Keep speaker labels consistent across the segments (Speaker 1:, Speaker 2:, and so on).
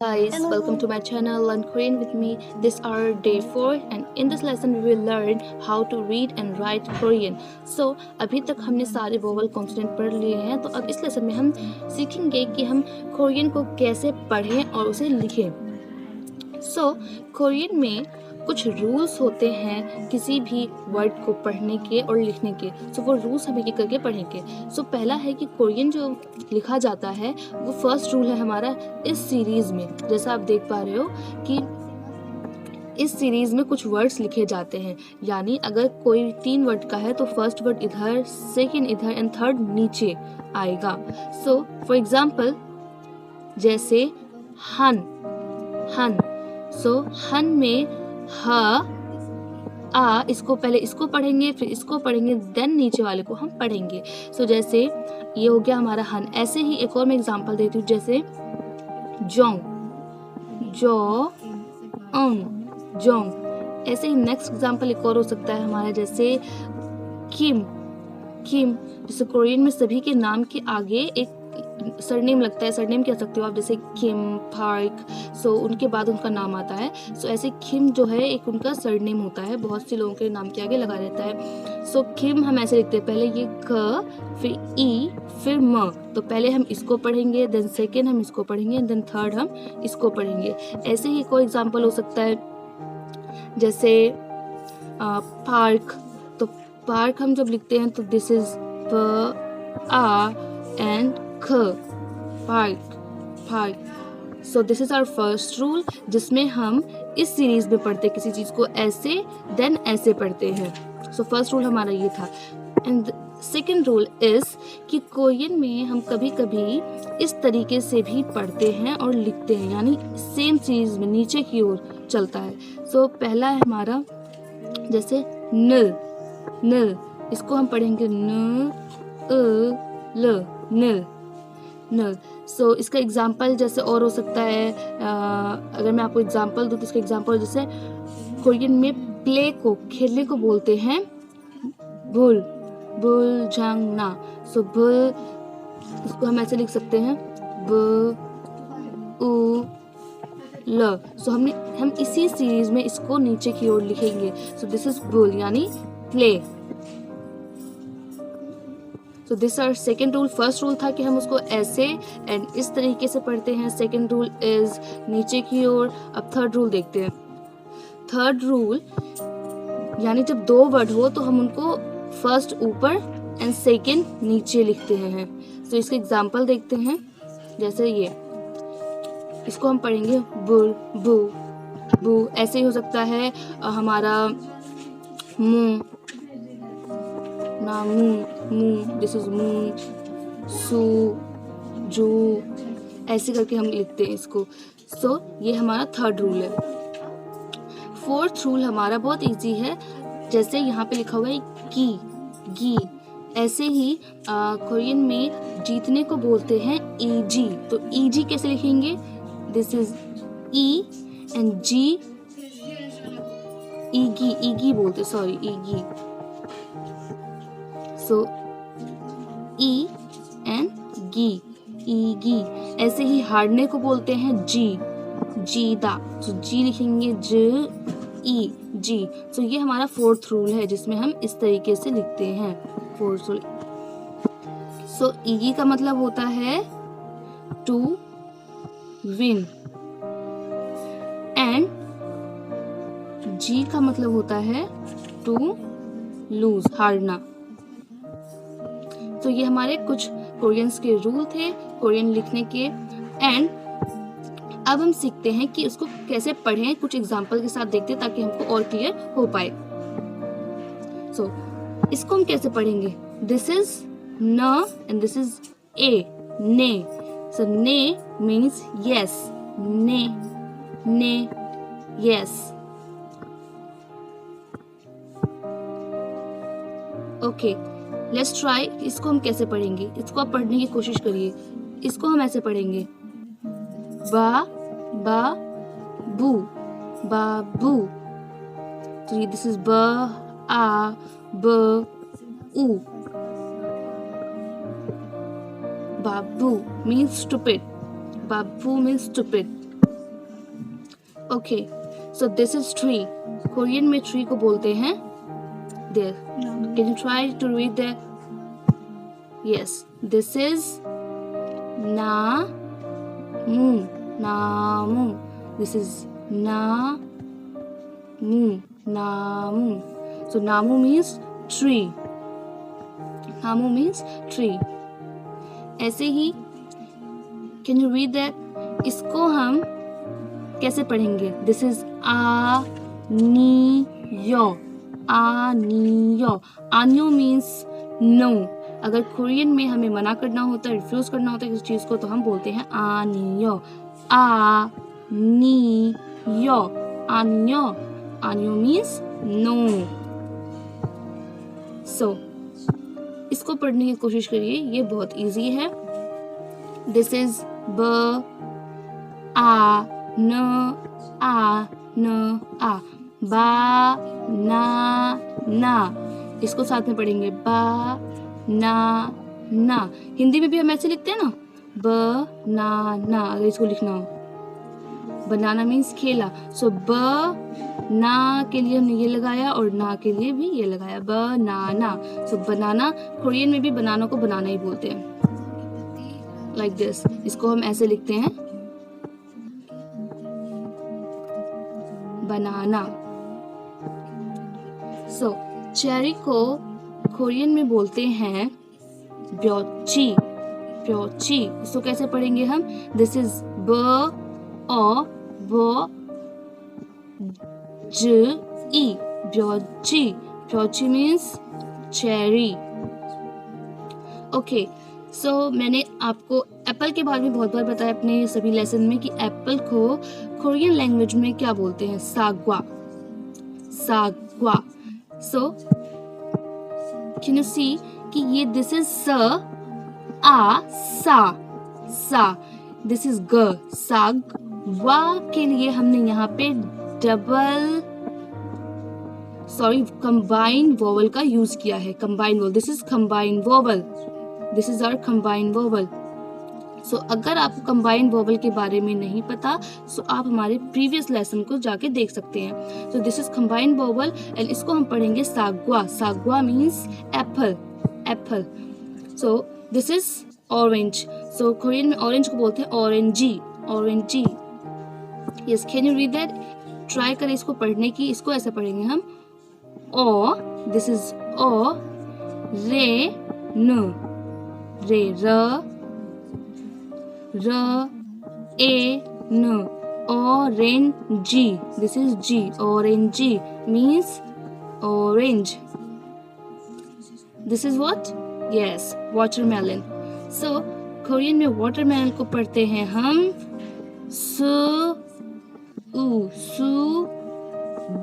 Speaker 1: Guys, welcome to my channel Learn Korean with me. This is our day 4 and in this lesson we will learn how to read and write Korean. So अभी तक हमने सारे vowel consonant पढ़ लिए हैं, तो अब इस लेसन में हम सीखेंगे कि हम कोरियन को कैसे पढ़ें और उसे लिखें। So कोरियन में कुछ रूल्स होते हैं किसी भी वर्ड को पढ़ने के और लिखने के। सो वो रूल्स हम एक करके पढ़ेंगे। सो पहला है कि कोरियन जो लिखा जाता है वो फर्स्ट रूल है हमारा इस सीरीज़ में। जैसा आप देख पा रहे हो कि इस सीरीज़ में कुछ वर्ड्स लिखे जाते हैं, यानी अगर कोई 3 वर्ड का है तो फर्स्ट वर्ड इधर, सेकेंड इधर एंड थर्ड नीचे आएगा। सो फॉर एग्जाम्पल जैसे हन हन। सो हन में ह आ, इसको पहले इसको पढ़ेंगे, फिर इसको पढ़ेंगे, देन नीचे वाले को हम पढ़ेंगे। सो जैसे ये हो गया हमारा हन। ऐसे ही एक और मैं एग्जांपल देती हूँ, जैसे जोंग जोंग। ऐसे ही नेक्स्ट एग्जांपल एक और हो सकता है हमारा, जैसे किम किम। जैसे कोरियन में सभी के नाम के आगे एक सरनेम लगता है। सरनेम कह सकते हो आप, जैसे किम, पार्क। सो उनके बाद उनका नाम आता है। सो ऐसे किम जो है एक उनका सरनेम होता है, बहुत से लोगों के नाम के आगे लगा रहता है। सो किम हम ऐसे लिखते हैं, पहले ये क, फिर ई, फिर म। तो पहले हम इसको पढ़ेंगे, देन सेकेंड हम इसको पढ़ेंगे, देन थर्ड हम इसको पढ़ेंगे। ऐसे ही कोई एग्जाम्पल हो सकता है, जैसे पार्क। तो पार्क हम जब लिखते हैं तो दिस इज प आ एंड ख, park park. So this is our first rule, जिसमें हम इस सीरीज में पढ़ते किसी चीज को ऐसे देन ऐसे पढ़ते हैं। सो फर्स्ट रूल हमारा ये था। एंड सेकेंड रूल इज कि कोरियन में हम कभी कभी इस तरीके से भी पढ़ते हैं और लिखते हैं, यानी सेम चीज में नीचे की ओर चलता है। सो पहला है हमारा जैसे निल निल। इसको हम पढ़ेंगे न ल निल नल। सो इसका एग्जाम्पल जैसे और हो सकता है, अगर मैं आपको एग्जाम्पल दूँ तो इसका एग्जाम्पल जैसे कोरियन में प्ले को, खेलने को बोलते हैं बुल बुल जंग ना। सो बुल, इसको हम ऐसे लिख सकते हैं ब उ ल। सो हम इसी सीरीज में इसको नीचे की ओर लिखेंगे। सो दिस इज बुल यानी प्ले। तो this are second rule. First rule था कि हम उसको ऐसे एंड इस तरीके से पढ़ते हैं। सेकेंड रूल इज नीचे की ओर। अब थर्ड रूल देखते हैं। थर्ड रूल यानी जब 2 वर्ड हो तो हम उनको फर्स्ट ऊपर एंड सेकेंड नीचे लिखते हैं। तो इसके एग्जाम्पल देखते हैं, जैसे ये, इसको हम पढ़ेंगे बुल बू बू। ऐसे ही हो सकता है हमारा मुंह ना, मुंह, दिस इज मुंह, सू जू। ऐसे करके हम लिखते हैं इसको। सो ये हमारा थर्ड रूल है। फोर्थ रूल हमारा बहुत इजी है, जैसे यहाँ पे लिखा हुआ है की गी। ऐसे ही कोरियन में जीतने को बोलते हैं ईजी। तो ईजी कैसे लिखेंगे, दिस इज ई एंड जी, ईगी ईगी बोलते, सॉरी ईगी। सो ई एंड गी, ईगी। ऐसे ही हारने को बोलते हैं जी जीदा। सो जी लिखेंगे ज ई जी। सो ये हमारा फोर्थ रूल है, जिसमें हम इस तरीके से लिखते हैं। Fourth rule. सो ईगी का मतलब होता है टू विन एंड जी का मतलब होता है टू लूज, हारना। तो ये हमारे कुछ कोरियंस के रूल थे कोरियन लिखने के। एंड अब हम सीखते हैं कि उसको कैसे पढ़ें, कुछ एग्जाम्पल के साथ देखते हैं ताकि हमको और क्लियर हो पाए। सो इसको हम कैसे पढ़ेंगे, दिस इज न एंड दिस इज ए, ने। सो ने मीन्स यस, ने ने यस। Okay, let's try. इसको हम कैसे पढ़ेंगे, इसको आप पढ़ने की कोशिश करिए। इसको हम ऐसे पढ़ेंगे बा बा बू, बाबू। तो दिस इज ब आ ब ऊ। बाबू मीन्स स्टूपिड, बाबू means stupid. Okay, so this is tree. Korean में ट्री को बोलते हैं देयर. Can you try to read that? Yes, this is नामू. नामू. दिस इज नामू. नामू. So namu means tree. Namu means tree. ऐसे ही can you read that? इसको हम कैसे पढ़ेंगे? This is anyo. Anyo. Anyo means no. अगर कोरियन में हमें मना करना होता है, रिफ्यूज करना होता है किसी चीज को, तो हम बोलते हैं anyo. Anyo. Anyo. Anyo means no. So, इसको पढ़ने की कोशिश करिए, ये बहुत इजी है. दिस इज ब आ न आ न आ. बा ना. इसको साथ में पढ़ेंगे, बा ना. हिंदी में भी हम ऐसे लिखते हैं ना, ब ना. अगर इसको लिखना हो, बनाना मीन्स खेला. सो ब ना के लिए हमने ये लगाया और ना के लिए भी ये लगाया, बनाना. सो बनाना, कोरियन में भी बनाना को बनाना ही बोलते हैं, लाइक दिस. इसको हम ऐसे लिखते हैं, बनाना. सो चेरी को कोरियन में बोलते हैं ब्योची. ब्योची. इसको कैसे पढ़ेंगे हम? दिस इज ब ओ ब ज ई. ब्योची. ब्योची मीन्स चेरी. ओके, सो मैंने आपको एप्पल के बारे में बहुत बार बताया अपने सभी लेसन में कि एप्पल को कोरियन लैंग्वेज में क्या बोलते हैं? सागवा. सागवा. सो कैन यू सी कि ये दिस इज स आ सा. दिस इज ग. साग. वा के लिए हमने यहाँ पे कंबाइंड वोवल का यूज किया है. Combined vowel. This is combined vowel. This is our combined vowel. So अगर आपको कंबाइंड वोवल के बारे में नहीं पता, सो आप हमारे प्रीवियस लेसन को जाके देख सकते हैं. So this is combined vowel and इसको हम पढ़ेंगे सागवा. सागवा means apple. Apple. So this is orange. So Korean में ऑरेंज को बोलते हैं ऑरेंजी. ऑरेंजी. Yes, can you read that? Try करें इसको पढ़ने की. इसको ऐसे पढ़ेंगे हम, ओ. दिस इज ओ. रे न. रे र ए न. ऑरेंजी. दिस इज जी. ऑरेंजी means orange. This is what? Yes, watermelon. So Korean में watermelon को पढ़ते हैं हम सु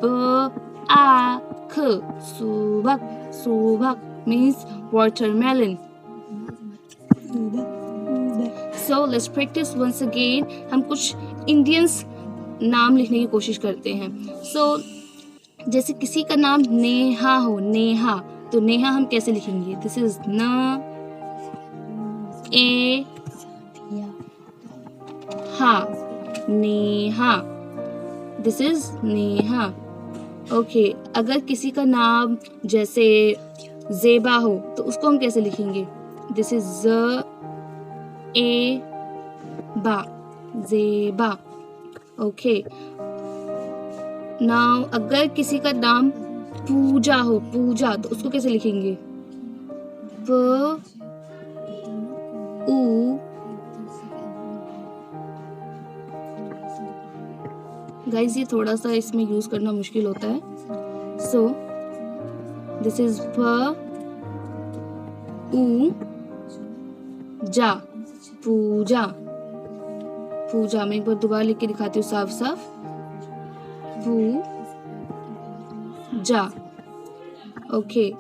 Speaker 1: ब आ ख. सुबक. सुबक means watermelon. So let's practice once again. हम कुछ इंडियंस नाम लिखने की कोशिश करते हैं. So जैसे किसी का नाम नेहा हो, नेहा, तो नेहा हम कैसे लिखेंगे? दिस इज न ए हा. Neha. This is Neha. Okay, अगर किसी का नाम जैसे जेबा हो तो उसको हम कैसे लिखेंगे? दिस इज ज ए बा. जेबा. ओके, नाउ अगर किसी का नाम पूजा हो, पूजा, तो उसको कैसे लिखेंगे? प उ. गाइस, ये थोड़ा सा इसमें यूज करना मुश्किल होता है. सो दिस इज प उ जा. पूजा. पूजा. मैं एक बार दोबारा लिख के दिखाती हूँ साफ साफ. पूजा. ओके,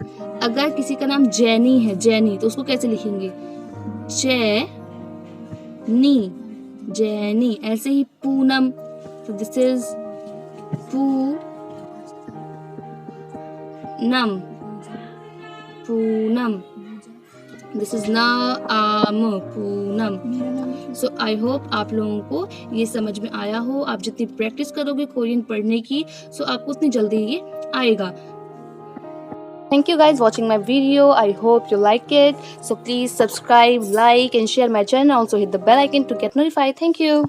Speaker 1: अगर किसी का नाम जैनी है, जैनी, तो उसको कैसे लिखेंगे? जैनी. जैनी. ऐसे ही पूनम. तो this is Poonam. Poonam. This is नाम पूनम। सो आई होप आप लोगों को ये समझ में आया हो। आप जितनी प्रैक्टिस करोगे कोरियन पढ़ने की, सो आपको उतनी जल्दी ये आएगा। Thank you guys watching my video. I hope you like it. So please subscribe, like and share my channel. Also hit the bell icon to get notified. Thank you.